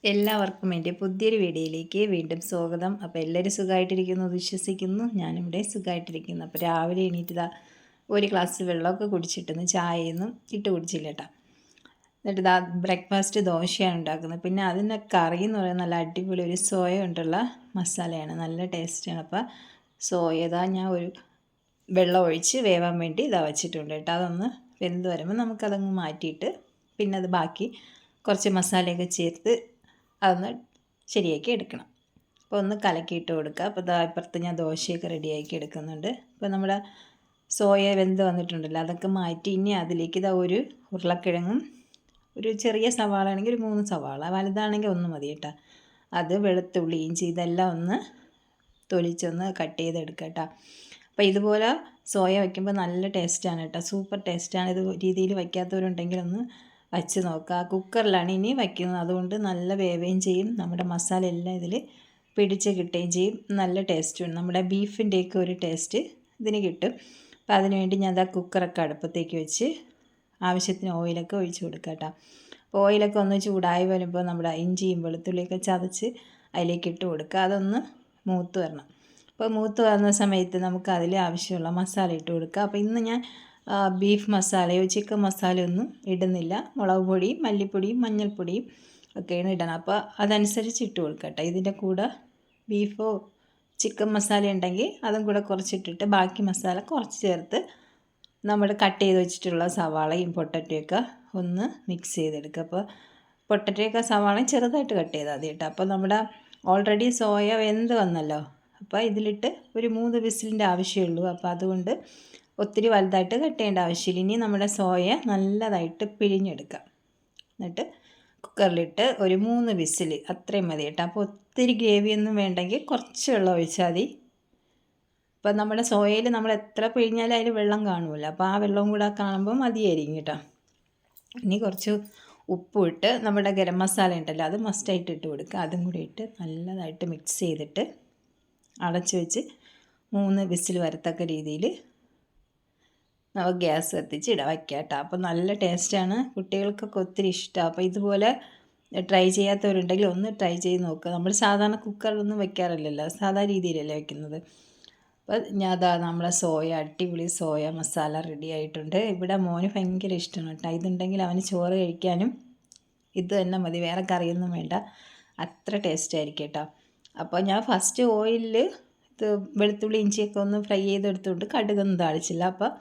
എല്ലാവർക്കും എൻ്റെ പുതിയൊരു വീഡിയോയിലേക്ക് വീണ്ടും സ്വാഗതം. അപ്പോൾ എല്ലാവരും സുഖമായിട്ടിരിക്കുന്നു വിശ്വസിക്കുന്നു. ഞാനിവിടെ സുഖമായിട്ടിരിക്കുന്നു. അപ്പോൾ രാവിലെ എണീറ്റ് ഒരു ഗ്ലാസ് വെള്ളമൊക്കെ കുടിച്ചിട്ടൊന്ന് ചായയൊന്നും ഇട്ട് കുടിച്ചില്ല കേട്ടോ. എന്നിട്ട് ബ്രേക്ക്ഫാസ്റ്റ് ദോശയാണ് ഉണ്ടാക്കുന്നത്. പിന്നെ അതിൻ്റെ കറി എന്ന് പറയുന്നത് നല്ല അടിപൊളി ഒരു സോയ കൊണ്ടുള്ള മസാലയാണ്, നല്ല ടേസ്റ്റാണ്. അപ്പോൾ സോയ ഞാൻ ഒരു വെള്ളം ഒഴിച്ച് വേവാൻ വേണ്ടി വച്ചിട്ടുണ്ട് കേട്ടോ. അതൊന്ന് വെന്ത് വരുമ്പോൾ നമുക്കതങ്ങ് മാറ്റിയിട്ട് പിന്നെ അത് ബാക്കി കുറച്ച് മസാലയൊക്കെ ചേർത്ത് അതൊന്ന് ശരിയാക്കി എടുക്കണം. അപ്പോൾ ഒന്ന് കലക്കിയിട്ട് കൊടുക്കുക. അപ്പോൾ ഇപ്പുറത്ത് ഞാൻ ദോശയൊക്കെ റെഡിയാക്കി എടുക്കുന്നുണ്ട്. അപ്പോൾ നമ്മുടെ സോയ വെന്ത് വന്നിട്ടുണ്ടല്ലോ, അതൊക്കെ മാറ്റി ഇനി അതിലേക്ക് ഒരു ഉരുളക്കിഴങ്ങും ഒരു ചെറിയ സവാള ആണെങ്കിൽ ഒരു 3 സവാള, വലുതാണെങ്കിൽ 1 മതി കേട്ടോ. അത് വെളുത്തുള്ളി ഇഞ്ചി ഇതെല്ലാം ഒന്ന് തൊലിച്ചൊന്ന് കട്ട് ചെയ്തെടുക്കുക കേട്ടോ. അപ്പോൾ ഇതുപോലെ സോയ വയ്ക്കുമ്പോൾ നല്ല ടേസ്റ്റാണ് കേട്ടോ, സൂപ്പർ ടേസ്റ്റാണ്. ഇത് രീതിയിൽ വയ്ക്കാത്തവരുണ്ടെങ്കിൽ ഒന്ന് വച്ച് നോക്കുക. കുക്കറിലാണ് ഇനി വയ്ക്കുന്നത്, അതുകൊണ്ട് നല്ല വേവുകയും ചെയ്യും, നമ്മുടെ മസാല എല്ലാം ഇതിൽ പിടിച്ച് കിട്ടുകയും ചെയ്യും, നല്ല ടേസ്റ്റും. നമ്മുടെ ബീഫിൻ്റെയൊക്കെ ഒരു ടേസ്റ്റ് ഇതിന് കിട്ടും. അപ്പോൾ അതിനുവേണ്ടി ഞാൻ കുക്കറൊക്കെ അടുപ്പത്തേക്ക് വെച്ച് ആവശ്യത്തിന് ഓയിലൊക്കെ ഒഴിച്ച് കൊടുക്കുക കേട്ടോ. അപ്പോൾ ഓയിലൊക്കെ ഒന്ന് ചൂടായി വരുമ്പോൾ നമ്മുടെ ഇഞ്ചിയും വെളുത്തുള്ളിയൊക്കെ ചതച്ച് അതിലേക്ക് ഇട്ട് കൊടുക്കുക. അതൊന്ന് മൂത്ത് വരണം. അപ്പോൾ മൂത്ത് വരുന്ന സമയത്ത് നമുക്ക് അതിൽ ആവശ്യമുള്ള മസാല ഇട്ട് കൊടുക്കുക. അപ്പോൾ ഇന്ന് ഞാൻ ബീഫ് മസാലയോ ചിക്കൻ മസാലയോ ഒന്നും ഇടുന്നില്ല. മുളക് പൊടിയും മല്ലിപ്പൊടിയും മഞ്ഞൾപ്പൊടിയും ഒക്കെയാണ് ഇടണം. അപ്പോൾ അതനുസരിച്ച് ഇട്ട് കൊടുക്കട്ടെ. ഇതിൻ്റെ കൂടെ ബീഫോ ചിക്കൻ മസാല ഉണ്ടെങ്കിൽ അതും കൂടെ കുറച്ചിട്ടിട്ട് ബാക്കി മസാല കുറച്ച് ചേർത്ത് നമ്മൾ കട്ട് ചെയ്ത് വെച്ചിട്ടുള്ള സവാളയും പൊട്ടറ്റോയൊക്കെ ഒന്ന് മിക്സ് ചെയ്തെടുക്കുക. അപ്പോൾ പൊട്ടറ്റോയൊക്കെ സവാളയും ചെറുതായിട്ട് കട്ട് ചെയ്താൽ മതി കേട്ടോ. അപ്പോൾ നമ്മുടെ ഓൾറെഡി സോയ വെന്ത് വന്നല്ലോ, അപ്പോൾ ഇതിലിട്ട് ഒരു 3 വിസിലിൻ്റെ ആവശ്യമുള്ളൂ. അപ്പോൾ അതുകൊണ്ട് ഒത്തിരി വലുതായിട്ട് കട്ട് ചെയ്യേണ്ട ആവശ്യമില്ല. ഇനി നമ്മുടെ സോയ നല്ലതായിട്ട് പിഴിഞ്ഞെടുക്കാം. എന്നിട്ട് കുക്കറിലിട്ട് ഒരു 3 വിസിൽ അത്രയും മതി കേട്ടോ. അപ്പോൾ ഒത്തിരി ഗ്രേവിയൊന്നും വേണ്ടെങ്കിൽ കുറച്ച് വെള്ളം ഒഴിച്ചാൽ മതി. അപ്പോൾ നമ്മുടെ സോയയിൽ നമ്മൾ എത്ര പിഴിഞ്ഞാലും അതിൽ വെള്ളം കാണുമല്ലോ, അപ്പോൾ ആ വെള്ളവും കൂടെ കാണുമ്പോൾ മതിയായിരിക്കും കേട്ടോ. ഇനി കുറച്ച് ഉപ്പും ഇട്ട് നമ്മുടെ ഗരം മസാല ഉണ്ടല്ലോ അത് മസ്റ്റായിട്ട് ഇട്ട് കൊടുക്കുക. അതും കൂടി ഇട്ട് നല്ലതായിട്ട് മിക്സ് ചെയ്തിട്ട് അടച്ച് വെച്ച് 3 വിസിൽ വരത്തക്ക രീതിയിൽ നമുക്ക് ഗ്യാസ് കത്തിച്ച് വയ്ക്കാം കേട്ടോ. അപ്പോൾ നല്ല ടേസ്റ്റാണ്, കുട്ടികൾക്കൊക്കെ ഒത്തിരി ഇഷ്ടമാണ്. അപ്പോൾ ഇതുപോലെ ട്രൈ ചെയ്യാത്തവരുണ്ടെങ്കിൽ ഒന്ന് ട്രൈ ചെയ്ത് നോക്കുക. നമ്മൾ സാധാരണ കുക്കറിലൊന്നും വയ്ക്കാറില്ലല്ലോ, സാധാ രീതിയിലല്ലേ വയ്ക്കുന്നത്. അപ്പോൾ ഞാൻ നമ്മളെ സോയ അടിപൊളി സോയ മസാല റെഡി ആയിട്ടുണ്ട്. ഇവിടെ മോന് ഭയങ്കര ഇഷ്ടമാണ് കേട്ടോ. ഇതുണ്ടെങ്കിൽ അവന് ചോറ് കഴിക്കാനും ഇത് തന്നെ മതി, വേറെ കറിയൊന്നും വേണ്ട, അത്ര ടേസ്റ്റ് ആയിരിക്കും കേട്ടോ. അപ്പോൾ ഞാൻ ഫസ്റ്റ് ഓയിലിൽ ഇത് വെളുത്തുള്ളി ഇഞ്ചിയൊക്കെ ഒന്ന് ഫ്രൈ ചെയ്തെടുത്തുകൊണ്ട് കടുകൊന്നും താളിച്ചില്ല. അപ്പോൾ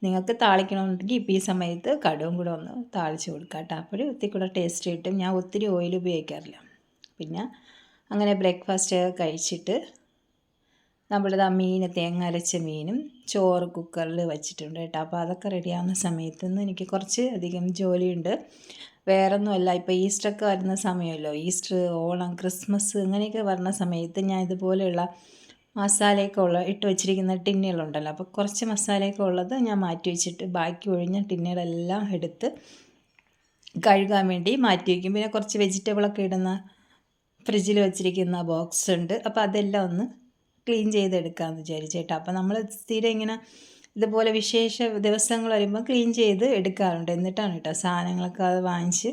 നിങ്ങൾക്ക് താളിക്കണമെന്നുണ്ടെങ്കിൽ ഇപ്പോൾ ഈ സമയത്ത് കടുകും കൂടെ ഒന്ന് താളിച്ച് കൊടുക്കുക കേട്ടോ. അപ്പോൾ ഒത്തിരി കൂടെ ടേസ്റ്റ് കിട്ടും. ഞാൻ ഒത്തിരി ഓയിൽ ഉപയോഗിക്കാറില്ല. പിന്നെ അങ്ങനെ ബ്രേക്ക്ഫാസ്റ്റ് കഴിച്ചിട്ട് നമ്മളിത് മീൻ തേങ്ങ അരച്ച മീനും ചോറ് കുക്കറിൽ വെച്ചിട്ടുണ്ട് കേട്ടോ. അപ്പോൾ അതൊക്കെ റെഡിയാവുന്ന സമയത്ത് നിന്ന് എനിക്ക് കുറച്ച് അധികം ജോലിയുണ്ട്. വേറൊന്നുമല്ല, ഇപ്പോൾ ഈസ്റ്ററൊക്കെ വരുന്ന സമയമല്ലോ, ഈസ്റ്റർ ഓണം ക്രിസ്മസ് അങ്ങനെയൊക്കെ വരുന്ന സമയത്ത് ഞാൻ ഇതുപോലെയുള്ള മസാലയൊക്കെ ഇട്ട് വെച്ചിരിക്കുന്ന ടിന്നുകളുണ്ടല്ലോ, അപ്പോൾ കുറച്ച് മസാലയൊക്കെ ഉള്ളത് ഞാൻ മാറ്റി വെച്ചിട്ട് ബാക്കി ഒഴിഞ്ഞ ടിന്നുകളെല്ലാം എടുത്ത് കഴുകാൻ വേണ്ടി മാറ്റി വയ്ക്കും. പിന്നെ കുറച്ച് വെജിറ്റബിളൊക്കെ ഇടുന്ന ഫ്രിഡ്ജിൽ വെച്ചിരിക്കുന്ന ബോക്സ് ഉണ്ട്, അപ്പോൾ അതെല്ലാം ഒന്ന് ക്ലീൻ ചെയ്തെടുക്കാമെന്ന് വിചാരിച്ചേട്ടാ. അപ്പോൾ നമ്മൾ സ്ഥിരം ഇങ്ങനെ ഇതുപോലെ വിശേഷ ദിവസങ്ങൾ വരുമ്പോൾ ക്ലീൻ ചെയ്ത് എടുക്കാറുണ്ട്. എന്നിട്ടാണ് കേട്ടോ സാധനങ്ങളൊക്കെ അത് വാങ്ങിച്ച്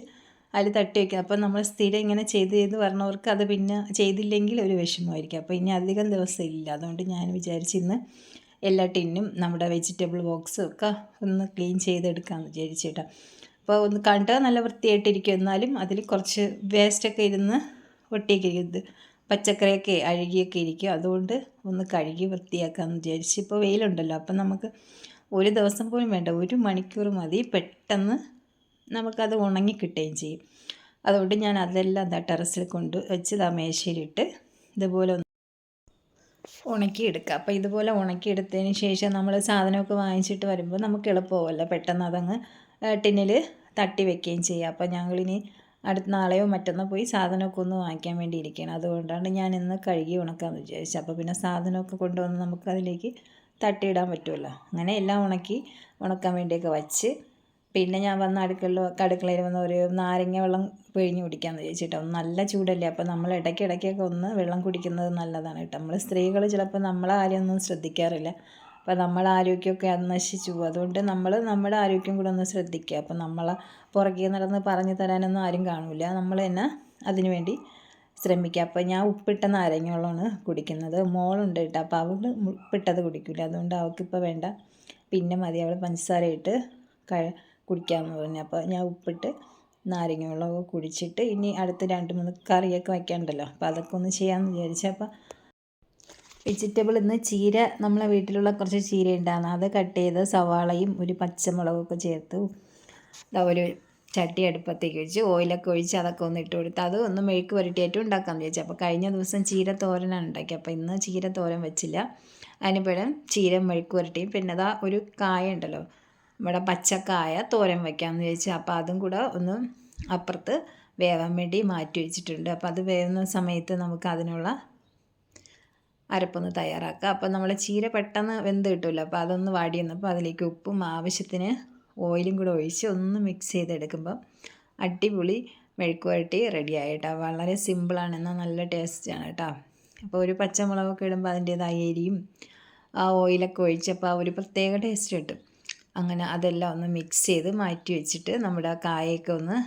അതിൽ തട്ടി വയ്ക്കുക. അപ്പോൾ നമ്മൾ സ്ഥിരം ഇങ്ങനെ ചെയ്ത് വരണവർക്ക് അത് പിന്നെ ചെയ്തില്ലെങ്കിൽ ഒരു വിഷമമായിരിക്കും. അപ്പോൾ ഇനി അധികം ദിവസം ഇല്ല, അതുകൊണ്ട് ഞാൻ വിചാരിച്ചിന്ന് എല്ലാ ടിന്നും നമ്മുടെ വെജിറ്റബിൾ ബോക്സും ഒക്കെ ഒന്ന് ക്ലീൻ ചെയ്തെടുക്കാമെന്ന് വിചാരിച്ചേട്ടാ. അപ്പോൾ ഒന്ന് കണ്ടാൽ നല്ല വൃത്തിയായിട്ടിരിക്കും, എന്നാലും അതിൽ കുറച്ച് വേസ്റ്റൊക്കെ ഇരുന്ന് ഒട്ടിയൊക്കെ ഇരിക്കുന്നത്, പച്ചക്കറിയൊക്കെ അഴുകിയൊക്കെ ഇരിക്കും. അതുകൊണ്ട് ഒന്ന് കഴുകി വൃത്തിയാക്കാമെന്ന് വിചാരിച്ച്. ഇപ്പോൾ വെയിലുണ്ടല്ലോ, അപ്പം നമുക്ക് ഒരു ദിവസം പോലും വേണ്ട, 1 മണിക്കൂർ മതി, പെട്ടെന്ന് നമുക്കത് ഉണങ്ങി കിട്ടുകയും ചെയ്യും. അതുകൊണ്ട് ഞാൻ അതെല്ലാം ടെറസിൽ കൊണ്ട് വെച്ച് മേശയിലിട്ട് ഇതുപോലെ ഒന്ന് ഉണക്കിയെടുക്കുക. അപ്പോൾ ഇതുപോലെ ഉണക്കിയെടുത്തതിന് ശേഷം നമ്മൾ സാധനമൊക്കെ വാങ്ങിച്ചിട്ട് വരുമ്പോൾ നമുക്ക് എളുപ്പമല്ല, പെട്ടെന്ന് അതങ്ങ് ടിന്നിൽ തട്ടി വെക്കുകയും ചെയ്യാം. അപ്പോൾ ഞങ്ങളിനി അടുത്ത നാളെയോ മറ്റന്നോ പോയി സാധനമൊക്കെ ഒന്ന് വാങ്ങിക്കാൻ വേണ്ടി ഇരിക്കുകയാണ്. അതുകൊണ്ടാണ് ഞാൻ ഇന്ന് കഴുകി ഉണക്കാമെന്ന് വിചാരിച്ചത്. അപ്പോൾ പിന്നെ സാധനമൊക്കെ കൊണ്ടുവന്ന് നമുക്ക് അതിലേക്ക് തട്ടിയിടാൻ പറ്റുമല്ലോ. അങ്ങനെ എല്ലാം ഉണക്കാൻ വേണ്ടിയൊക്കെ വച്ച് പിന്നെ ഞാൻ വന്ന അടുക്കളയിൽ വന്ന് ഒരു നാരങ്ങ വെള്ളം പിഴിഞ്ഞ് കുടിക്കാമെന്ന് വിചാരിച്ചിട്ടോ. നല്ല ചൂടല്ലേ, അപ്പോൾ നമ്മൾ ഇടയ്ക്കൊക്കെ ഒന്ന് വെള്ളം കുടിക്കുന്നത് നല്ലതാണ് കേട്ടോ. നമ്മൾ സ്ത്രീകൾ ചിലപ്പോൾ നമ്മളെ കാര്യമൊന്നും ശ്രദ്ധിക്കാറില്ല, അപ്പോൾ നമ്മളെ ആരോഗ്യമൊക്കെ അത് നശിച്ചു പോകും. അതുകൊണ്ട് നമ്മൾ നമ്മുടെ ആരോഗ്യം കൂടെ ഒന്ന് ശ്രദ്ധിക്കുക. അപ്പോൾ നമ്മളെ പുറകെ നടന്ന് പറഞ്ഞു തരാനൊന്നും ആരും കാണില്ല, നമ്മൾ തന്നെ അതിനു വേണ്ടി ശ്രമിക്കുക. അപ്പോൾ ഞാൻ ഉപ്പിട്ട നാരങ്ങ വെള്ളമാണ് കുടിക്കുന്നത്. മോളുണ്ട് കേട്ടോ, അപ്പോൾ അവൾ ഉപ്പിട്ടത് കുടിക്കില്ല, അതുകൊണ്ട് അവൾക്കിപ്പോൾ വേണ്ട, പിന്നെ മതി, അവൾ പഞ്ചസാര ഇട്ട് കുടിക്കാമെന്ന് പറഞ്ഞു. അപ്പോൾ ഞാൻ ഉപ്പിട്ട് നാരങ്ങ വെള്ളമൊക്കെ കുടിച്ചിട്ട് ഇനി അടുത്ത് 2-3 കറിയൊക്കെ വയ്ക്കാനുണ്ടല്ലോ, അപ്പോൾ അതൊക്കെ ഒന്ന് ചെയ്യാമെന്ന് വിചാരിച്ചു. അപ്പോൾ വെജിറ്റബിൾ ഇന്ന് ചീര, നമ്മളെ വീട്ടിലുള്ള കുറച്ച് ചീര ഉണ്ടാകുന്ന അത് കട്ട് ചെയ്ത് സവാളയും ഒരു പച്ചമുളകൊക്കെ ചേർത്ത് ഒരു ചട്ടി അടുപ്പത്തേക്ക് വെച്ച് ഓയിലൊക്കെ ഒഴിച്ച് അതൊക്കെ ഒന്ന് ഇട്ട് കൊടുത്ത് അത് ഒന്ന് മെഴുക്ക് പുരട്ടിയായിട്ടും ഉണ്ടാക്കാമെന്ന് വിചാരിച്ചു. അപ്പോൾ കഴിഞ്ഞ ദിവസം ചീര തോരനാണ് ഉണ്ടാക്കി, അപ്പോൾ ഇന്ന് ചീര തോരൻ വെച്ചില്ല, അതിന് പകരം ചീര മെഴുക്ക് പുരട്ടിയും പിന്നെ അതാ ഒരു കായ ഉണ്ടല്ലോ നമ്മുടെ പച്ചക്കായ തോരൻ വയ്ക്കാമെന്ന് വിചാരിച്ചു. അപ്പോൾ അതും കൂടെ ഒന്ന് അപ്പുറത്ത് വേവാൻ വേണ്ടി മാറ്റി വെച്ചിട്ടുണ്ട്. അപ്പോൾ അത് വേവുന്ന സമയത്ത് നമുക്ക് അതിനുള്ള അരപ്പൊന്ന് തയ്യാറാക്കുക. അപ്പോൾ നമ്മൾ ചീര പെട്ടെന്ന് വെന്ത് കിട്ടുമല്ലോ, അപ്പോൾ അതൊന്ന് വാടി വന്നപ്പോൾ അതിലേക്ക് ഉപ്പും ആവശ്യത്തിന് ഓയിലും കൂടെ ഒഴിച്ച് ഒന്ന് മിക്സ് ചെയ്തെടുക്കുമ്പോൾ അടിപൊളി മെഴുക്ക് പുരട്ടി റെഡി ആയിട്ടോ. വളരെ സിമ്പിളാണ്, എന്നാൽ നല്ല ടേസ്റ്റാണ് കേട്ടോ. അപ്പോൾ ഒരു പച്ചമുളകൊക്കെ ഇടുമ്പോൾ അതിൻ്റേതായ എരിയും ആ ഓയിലൊക്കെ ഒഴിച്ചപ്പോൾ ആ ഒരു പ്രത്യേക ടേസ്റ്റ് കിട്ടും. അങ്ങനെ അതെല്ലാം ഒന്ന് മിക്സ് ചെയ്ത് മാറ്റി വെച്ചിട്ട് നമ്മുടെ കായൊക്കെ ഒന്ന്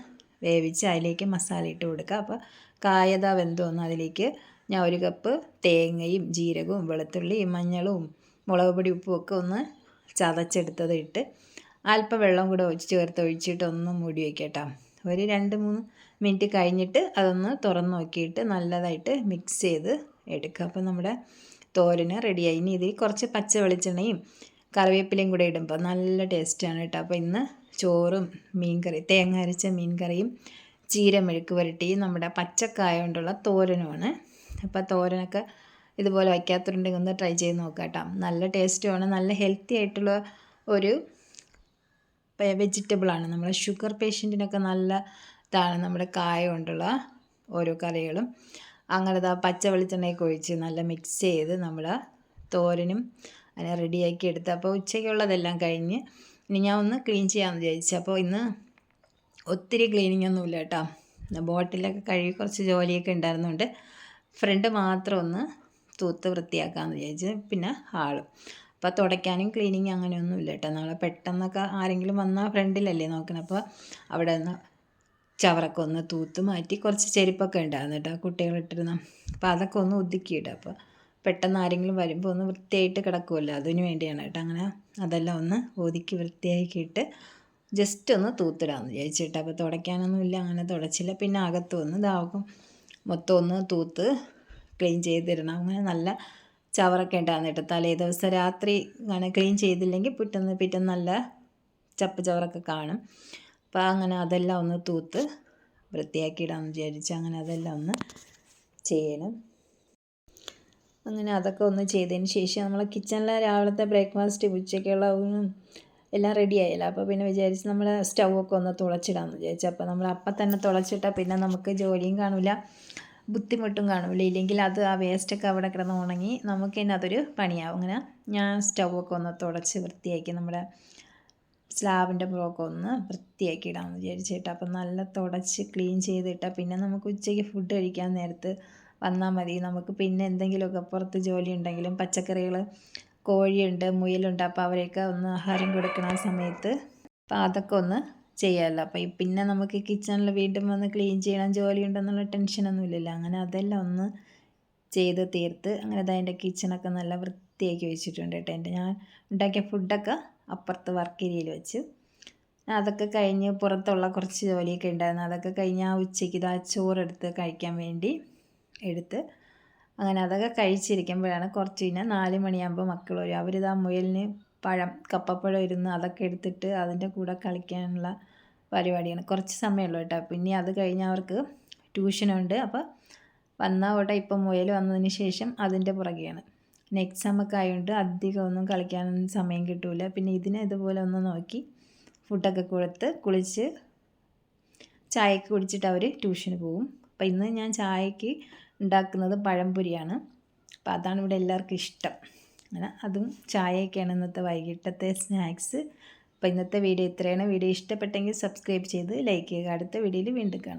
വേവിച്ച് അതിലേക്ക് മസാല ഇട്ട് കൊടുക്കുക. അപ്പോൾ കായത വെന്തോന്ന് അതിലേക്ക് ഞാൻ 1 കപ്പ് തേങ്ങയും ജീരകവും വെളുത്തുള്ളിയും മഞ്ഞളും മുളക് പൊടി ഉപ്പും ഒക്കെ ഒന്ന് ചതച്ചെടുത്തത് ഇട്ട് അല്പം വെള്ളം കൂടെ ഒഴിച്ചിട്ട് ഒന്ന് മൂടി വയ്ക്കട്ടോ. ഒരു 2-3 മിനിറ്റ് കഴിഞ്ഞിട്ട് അതൊന്ന് തുറന്ന് നോക്കിയിട്ട് നല്ലതായിട്ട് മിക്സ് ചെയ്ത് എടുക്കുക. അപ്പോൾ നമ്മുടെ തോരന് റെഡിയായി. ഇനി ഇതിൽ കുറച്ച് പച്ച വെളിച്ചെണ്ണയും കറിവേപ്പിലയും കൂടെ ഇടുമ്പോൾ നല്ല ടേസ്റ്റാണ് കേട്ടോ. അപ്പോൾ ഇന്ന് ചോറും മീൻകറി, തേങ്ങ അരച്ച മീൻകറിയും ചീര മെഴുക്ക് പുരട്ടിയും നമ്മുടെ പച്ചക്കായ കൊണ്ടുള്ള തോരനുമാണ്. അപ്പോൾ തോരനൊക്കെ ഇതുപോലെ വയ്ക്കാത്തവരുണ്ടെങ്കിൽ ഒന്ന് ട്രൈ ചെയ്ത് നോക്കാം കേട്ടോ. നല്ല ടേസ്റ്റുമാണ്, നല്ല ഹെൽത്തി ആയിട്ടുള്ള ഒരു വെജിറ്റബിളാണ്. നമ്മുടെ ഷുഗർ പേഷ്യൻറ്റിനൊക്കെ നല്ല ഇതാണ് നമ്മുടെ കായ കൊണ്ടുള്ള ഓരോ കറികളും. അങ്ങനെ പച്ച വെളിച്ചെണ്ണയൊക്കെ ഒഴിച്ച് നല്ല മിക്സ് ചെയ്ത് നമ്മൾ തോരനും അതിനെ റെഡിയാക്കി എടുത്ത്. അപ്പോൾ ഉച്ചയ്ക്കുള്ളതെല്ലാം കഴിഞ്ഞ് ഇനി ഞാൻ ഒന്ന് ക്ലീൻ ചെയ്യാമെന്ന് വിചാരിച്ചു. അപ്പോൾ ഇന്ന് ഒത്തിരി ക്ലീനിങ് ഒന്നുമില്ല കേട്ടോ, ബോട്ടിലൊക്കെ കഴുകി കുറച്ച് ജോലിയൊക്കെ ഉണ്ടായിരുന്നുകൊണ്ട് ഫ്രണ്ട് മാത്രം ഒന്ന് തൂത്ത് വൃത്തിയാക്കാമെന്ന് വിചാരിച്ചു, പിന്നെ ഹാളും. അപ്പോൾ തുടയ്ക്കാനും ക്ലീനിങ് അങ്ങനെയൊന്നുമില്ല കേട്ടോ. നാളെ പെട്ടെന്നൊക്കെ ആരെങ്കിലും വന്നാൽ ഫ്രണ്ടിലല്ലേ നോക്കണം, അപ്പോൾ അവിടെ നിന്ന് ചവറൊക്കെ ഒന്ന് തൂത്ത് മാറ്റി കുറച്ച് ചെരുപ്പൊക്കെ ഉണ്ടായിരുന്നു കേട്ടോ കുട്ടികളിട്ടിരുന്ന, അപ്പോൾ അതൊക്കെ ഒന്ന് ഒതുക്കിയിടുക. അപ്പോൾ പെട്ടെന്ന് ആരെങ്കിലും വരുമ്പോൾ ഒന്ന് വൃത്തിയായിട്ട് കിടക്കുമല്ലോ, അതിന് വേണ്ടിയാണ് കേട്ടോ. അങ്ങനെ അതെല്ലാം ഒന്ന് ഒതുക്കി വൃത്തിയാക്കിയിട്ട് ജസ്റ്റ് ഒന്ന് തൂത്തിടാമെന്ന് വിചാരിച്ചിട്ട്. അപ്പോൾ തുടയ്ക്കാനൊന്നുമില്ല, അങ്ങനെ തുടച്ചില്ല. പിന്നെ അകത്ത് വന്ന് ഇതാകും മൊത്തം ഒന്ന് തൂത്ത് ക്ലീൻ ചെയ്തിടണം. അങ്ങനെ നല്ല ചവറൊക്കെ ഉണ്ടാകുന്നിട്ട് തലേ ദിവസം രാത്രി അങ്ങനെ ക്ലീൻ ചെയ്തില്ലെങ്കിൽ പിറ്റേന്ന് നല്ല ചപ്പ് ചവറൊക്കെ കാണും. അപ്പോൾ അങ്ങനെ അതെല്ലാം ഒന്ന് തൂത്ത് വൃത്തിയാക്കിയിടാമെന്ന് വിചാരിച്ച് അങ്ങനെ അതെല്ലാം ഒന്ന് ചെയ്യണം. അങ്ങനെ അതൊക്കെ ഒന്ന് ചെയ്തതിന് ശേഷം നമ്മൾ കിച്ചണിലെ രാവിലത്തെ ബ്രേക്ക്ഫാസ്റ്റ് ഉച്ചയ്ക്കുള്ള ഊണും എല്ലാം റെഡി ആയില്ല. അപ്പോൾ പിന്നെ വിചാരിച്ച് നമ്മൾ സ്റ്റൗവൊക്കെ ഒന്ന് തുളച്ചിടാമെന്ന് വിചാരിച്ചു. അപ്പോൾ നമ്മൾ അപ്പം തന്നെ തുളച്ചിട്ടാൽ പിന്നെ നമുക്ക് ജോലിയും കാണില്ല, ബുദ്ധിമുട്ടും കാണില്ല. ഇല്ലെങ്കിൽ അത് ആ വേസ്റ്റൊക്കെ അവിടെ കിടന്ന് ഉണങ്ങി നമുക്ക് തന്നെ അതൊരു പണിയാവും. അങ്ങനെ ഞാൻ സ്റ്റൗവൊക്കെ ഒന്ന് തുടച്ച് വൃത്തിയാക്കി നമ്മുടെ സ്ലാബിൻ്റെ പുറമൊക്കെ ഒന്ന് വൃത്തിയാക്കി ഇടാമെന്ന് വിചാരിച്ചിട്ട്. അപ്പം നല്ല തുടച്ച് ക്ലീൻ ചെയ്തിട്ടാൽ പിന്നെ നമുക്ക് ഉച്ചയ്ക്ക് ഫുഡ് കഴിക്കാൻ നേരത്ത് വന്നാൽ മതി. നമുക്ക് പിന്നെ എന്തെങ്കിലുമൊക്കെ പുറത്ത് ജോലി ഉണ്ടെങ്കിലും പച്ചക്കറികൾ, കോഴിയുണ്ട്, മുയലുണ്ട്, അപ്പോൾ അവരെയൊക്കെ ഒന്ന് ആഹാരം കൊടുക്കുന്ന സമയത്ത് അപ്പോൾ അതൊക്കെ ഒന്ന് ചെയ്യാമല്ലോ. അപ്പോൾ പിന്നെ നമുക്ക് കിച്ചണിൽ വീണ്ടും വന്ന് ക്ലീൻ ചെയ്യണം, ജോലി ഉണ്ടെന്നുള്ള ടെൻഷനൊന്നും ഇല്ലല്ലോ. അങ്ങനെ അതെല്ലാം ഒന്ന് ചെയ്ത് തീർത്ത് അങ്ങനെ അതിൻ്റെ കിച്ചണൊക്കെ നല്ല വൃത്തിയാക്കി വെച്ചിട്ടുണ്ട് കേട്ടോ. ഞാൻ ഉണ്ടാക്കിയ ഫുഡൊക്കെ അപ്പുറത്ത് വർക്ക് ഏരിയയിൽ വെച്ച് അതൊക്കെ കഴിഞ്ഞ് പുറത്തുള്ള കുറച്ച് ജോലിയൊക്കെ ഉണ്ടായിരുന്നു, അതൊക്കെ കഴിഞ്ഞ് ആ ഉച്ചയ്ക്ക് ഇതാ ചോറെടുത്ത് കഴിക്കാൻ വേണ്ടി എടുത്ത് അങ്ങനെ അതൊക്കെ കഴിച്ചിരിക്കുമ്പോഴാണ് കുറച്ച് കഴിഞ്ഞാൽ 4 മണിയാകുമ്പോൾ മക്കൾ വരും. അവരിതാ മുയലിന് കപ്പപ്പഴം ഇരുന്ന് അതൊക്കെ എടുത്തിട്ട് അതിൻ്റെ കൂടെ കളിക്കാനുള്ള പരിപാടിയാണ്. കുറച്ച് സമയമുള്ളൂ കേട്ടോ, പിന്നെ അത് കഴിഞ്ഞ് അവർക്ക് ട്യൂഷനുണ്ട്. അപ്പോൾ വന്നാൽ ഇവിടെ ഇപ്പം മുയൽ വന്നതിന് ശേഷം അതിൻ്റെ പുറകെയാണ്. പിന്നെ എക്സാമൊക്കെ ആയതുകൊണ്ട് അധികം ഒന്നും കളിക്കാനൊന്നും സമയം കിട്ടില്ല. പിന്നെ ഇതിനെ ഇതുപോലെ ഒന്ന് നോക്കി ഫുഡൊക്കെ കൊടുത്ത് കുളിച്ച് ചായയൊക്കെ കുടിച്ചിട്ട് അവർ ട്യൂഷന് പോകും. അപ്പോൾ ഇന്ന് ഞാൻ ചായക്ക് ഉണ്ടാക്കുന്നത് പഴംപൊരിയാണ്, അപ്പോൾ അതാണ് ഇവിടെ എല്ലാവർക്കും ഇഷ്ടം. അങ്ങനെ അതും ചായയൊക്കെയാണ് ഇന്നത്തെ വൈകിട്ടത്തെ സ്നാക്സ്. അപ്പോൾ ഇന്നത്തെ വീഡിയോ ഇത്രയാണ്. വീഡിയോ ഇഷ്ടപ്പെട്ടെങ്കിൽ സബ്സ്ക്രൈബ് ചെയ്ത് ലൈക്ക് ചെയ്യുക. അടുത്ത വീഡിയോയിൽ വീണ്ടും കാണാം.